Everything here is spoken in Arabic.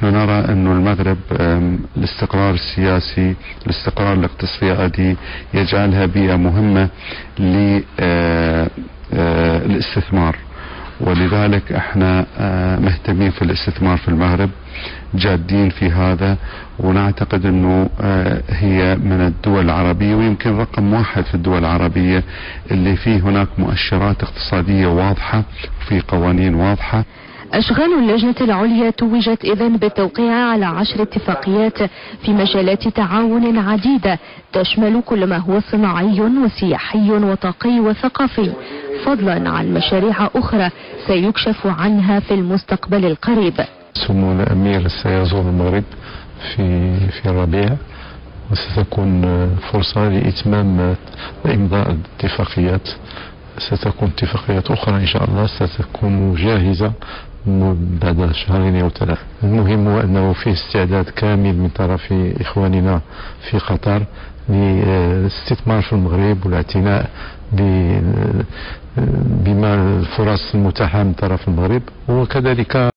احنا نرى انه المغرب الاستقرار السياسي، الاستقرار الاقتصادي يجعلها بيئة مهمة للاستثمار، ولذلك احنا مهتمين في الاستثمار في المغرب، جادين في هذا، ونعتقد انه هي من الدول العربية ويمكن رقم واحد في الدول العربية اللي فيه هناك مؤشرات اقتصادية واضحة وفي قوانين واضحة. أشغال اللجنة العليا توجت إذن بالتوقيع على 10 اتفاقيات في مجالات تعاون عديدة تشمل كل ما هو صناعي وسياحي وطاقي وثقافي، فضلا عن مشاريع أخرى سيكشف عنها في المستقبل القريب. سمو الأمير سيزور المغرب في الربيع، وستكون فرصة لإتمام إمضاء اتفاقيات. ستكون اتفاقيات أخرى إن شاء الله ستكون جاهزة بعد شهرين أو 3. المهم هو أنه فيه استعداد كامل من طرف إخواننا في قطر للاستثمار في المغرب والاعتناء بما الفرص المتاحة من طرف المغرب، وكذلك